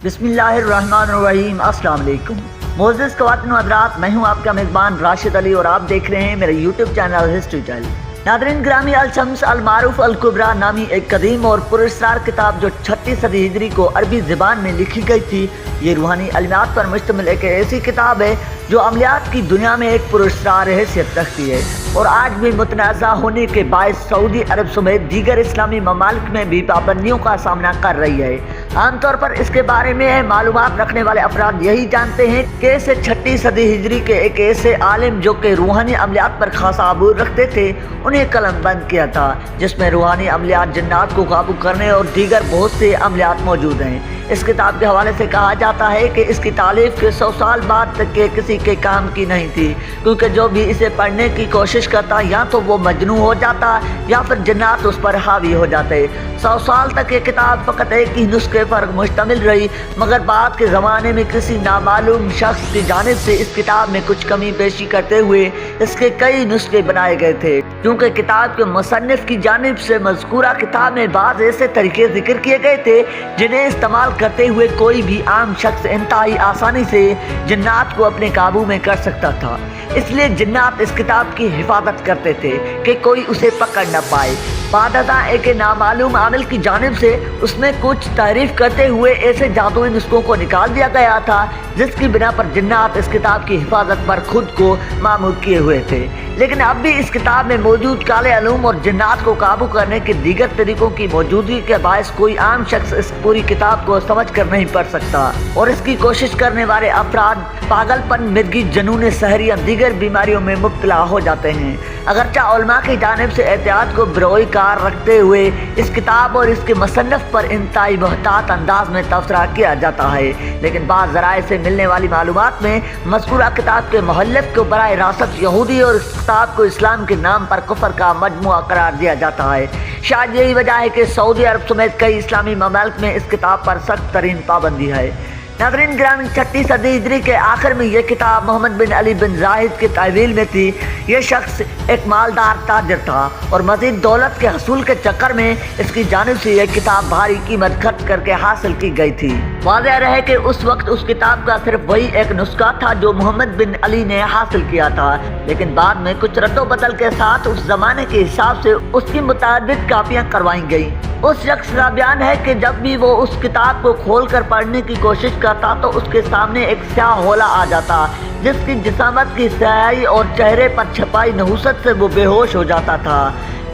بسم اللہ الرحمن الرحیم۔ السلام علیکم معزز خواتین و حضرات، میں ہوں آپ کا میزبان راشد علی اور آپ دیکھ رہے ہیں میرے یوٹیوب چینل ہسٹری چینل۔ ناظرین گرامی، الشمس المعروف الکبریٰ نامی ایک قدیم اور پراسرار کتاب جو 6 صدی ہجری کو عربی زبان میں لکھی گئی تھی، یہ روحانی علمیات پر مشتمل ایک ایسی کتاب ہے جو عملیات کی دنیا میں ایک پراسرار حیثیت رکھتی ہے اور آج بھی متنازع ہونے کے باعث سعودی عرب سمیت دیگر اسلامی ممالک میں بھی پابندیوں کا سامنا کر رہی ہے۔ عام طور پر اس کے بارے میں معلومات رکھنے والے افراد یہی جانتے ہیں کہ اسے 6 صدی ہجری کے ایک ایسے عالم جو کہ روحانی عملیات پر خاصا عبور رکھتے تھے انہیں قلم بند کیا تھا، جس میں روحانی عملیات، جنات کو قابو کرنے اور دیگر بہت سے عملیات موجود ہیں۔ اس کتاب کے حوالے سے کہا جاتا ہے کہ اس کی تالیف کے 100 سال بعد تک کے کسی کے کام کی نہیں تھی، کیونکہ جو بھی اسے پڑھنے کی کوشش کرتا یا تو وہ مجنون ہو جاتا یا پھر جنات اس پر حاوی ہو جاتے۔ 100 سال تک یہ کتاب فقط ایک ہی نسخے پر مشتمل رہی، مگر بعد کے زمانے میں کسی نامعلوم شخص کی جانب سے اس کتاب میں کچھ کمی بیشی کرتے ہوئے اس کے کئی نسخے بنائے گئے تھے۔ کیونکہ کتاب کے مصنف کی جانب سے مذکورہ کتاب میں بعض ایسے طریقے ذکر کیے گئے تھے جنہیں استعمال کرتے ہوئے کوئی بھی عام شخص انتہائی آسانی سے جنات کو اپنے قابو میں کر سکتا تھا، اس لیے جنات اس کتاب کی حفاظت کرتے تھے کہ کوئی اسے پکڑ نہ پائے۔ بعد ازاں ایک نامعلوم عامل کی جانب سے اس میں کچھ تعریف کرتے ہوئے ایسے جادوئی نسخوں کو نکال دیا گیا تھا جس کی بنا پر جنات اس کتاب کی حفاظت پر خود کو مامور کیے ہوئے تھے۔ لیکن اب بھی اس کتاب میں موجود کالے علوم اور جنات کو قابو کرنے کے دیگر طریقوں کی موجودگی کے باعث کوئی عام شخص اس پوری کتاب کو سمجھ کر نہیں پڑھ سکتا، اور اس کی کوشش کرنے والے افراد پاگل پن، مرگی، جنون سحری یا دیگر بیماریوں میں مبتلا ہو جاتے ہیں۔ اگرچہ علماء کی جانب سے احتیاط کو بروئی کار رکھتے ہوئے اس کتاب اور اس کے مصنف پر انتہائی محتاط انداز میں تبصرہ کیا جاتا ہے، لیکن بعض ذرائع سے ملنے والی معلومات میں مذکورہ کتاب کے مؤلف کو براہ راست یہودی اور اس کتاب کو اسلام کے نام پر کفر کا مجموعہ قرار دیا جاتا ہے۔ شاید یہی وجہ ہے کہ سعودی عرب سمیت کئی اسلامی ممالک میں اس کتاب پر سخت ترین پابندی ہے۔ ناظرین گرامی، 6 صدی ہجری کے آخر میں یہ کتاب محمد بن علی بن زاہد کے تحویل میں تھی۔ یہ شخص ایک مالدار تاجر تھا اور مزید دولت کے حصول کے چکر میں اس کی جانب سے یہ کتاب بھاری قیمت خرچ کر کے حاصل کی گئی تھی۔ واضح رہے کہ اس وقت اس کتاب کا صرف وہی ایک نسخہ تھا جو محمد بن علی نے حاصل کیا تھا، لیکن بعد میں کچھ رد و بدل کے ساتھ اس زمانے کے حساب سے اس کی متعدد کاپیاں کروائی گئیں۔ اس شخص کا بیان ہے کہ جب بھی وہ اس کتاب کو کھول کر پڑھنے کی کوشش کرتا تو اس کے سامنے ایک سیاہ ہولا آ جاتا جس کی جسامت کی سیاہی اور چہرے پر چھپائی نحوست سے وہ بے ہوش ہو جاتا تھا۔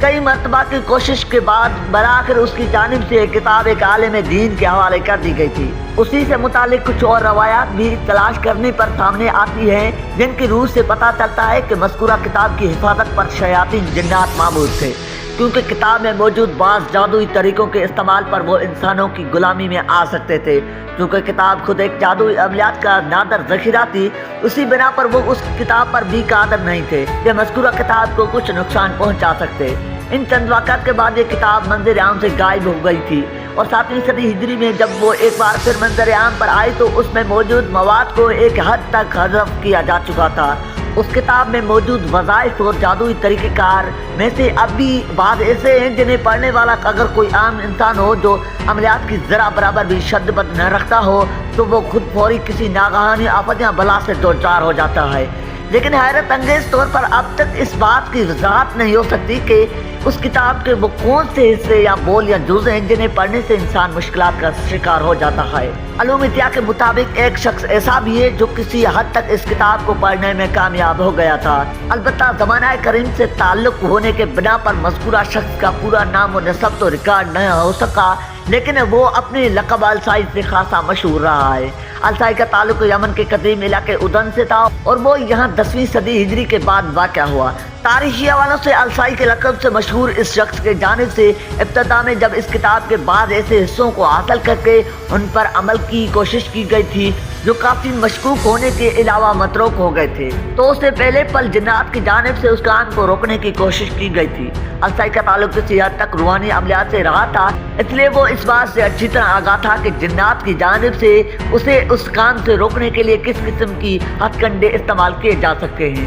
کئی مرتبہ کی کوشش کے بعد بالآخر اس کی جانب سے ایک کتاب ایک عالم دین کے حوالے کر دی گئی تھی۔ اسی سے متعلق کچھ اور روایات بھی تلاش کرنے پر سامنے آتی ہیں جن کی روح سے پتہ چلتا ہے کہ مذکورہ کتاب کی حفاظت پر شیاطین جنات معمور تھے، کیونکہ کتاب میں موجود بعض جادوئی طریقوں کے استعمال پر وہ انسانوں کی غلامی میں آ سکتے تھے۔ کیونکہ کتاب خود ایک جادوئی عملیات کا نادر ذخیرہ تھی، اسی بنا پر وہ اس کتاب پر بھی قادر نہیں تھے کہ مذکورہ کتاب کو کچھ نقصان پہنچا سکتے۔ ان چند واقعات کے بعد یہ کتاب منظر عام سے غائب ہو گئی تھی، اور 7ویں صدی ہجری میں جب وہ ایک بار پھر منظر عام پر آئی تو اس میں موجود مواد کو ایک حد تک حذف کیا جا چکا تھا۔ اس کتاب میں موجود وظائف اور جادوئی طریقہ کار میں سے اب بھی بعض ایسے ہیں جنہیں پڑھنے والا اگر کوئی عام انسان ہو جو عملیات کی ذرا برابر بھی شد بد نہ رکھتا ہو تو وہ خود فوری کسی ناگہانی آفت یا بلا سے دوچار ہو جاتا ہے۔ لیکن حیرت انگیز طور پر اب تک اس بات کی وضاحت نہیں ہو سکتی کہ اس کتاب کے وہ کون سے حصے یا بول یا جزء ہیں جنہیں پڑھنے سے انسان مشکلات کا شکار ہو جاتا ہے۔ علوم اتیا کے مطابق ایک شخص ایسا بھی ہے جو کسی حد تک اس کتاب کو پڑھنے میں کامیاب ہو گیا تھا، البتہ زمانہ کریم سے تعلق ہونے کے بنا پر مذکورہ شخص کا پورا نام و نسب تو ریکارڈ نہ ہو سکا، لیکن وہ اپنے لقب السائی سے خاصا مشہور رہا ہے۔ السائی کا تعلق یمن کے قدیم علاقے ادن سے تھا اور وہ یہاں 10ویں صدی ہجری کے بعد واقع ہوا۔ تاریخی حوالوں سے السائی کے لقب سے مشہور اس شخص کے جانب سے ابتدا میں جب اس کتاب کے بعض ایسے حصوں کو حاصل کر کے ان پر عمل کی کوشش کی گئی تھی جو کافی مشکوک ہونے کے علاوہ متروک ہو گئے تھے، تو اس سے پہلے پل جنات کی جانب سے اس کام کو روکنے کی کوشش کی گئی تھی۔ السائی کا تعلق کسی حد تک روحانی عملیات سے رہا تھا، اس لیے وہ اس بات سے اچھی طرح آگاہ تھا کہ جنات کی جانب سے اسے اس کام سے روکنے کے لیے کس قسم کی ہتھ کنڈے استعمال کیے جا سکتے ہیں۔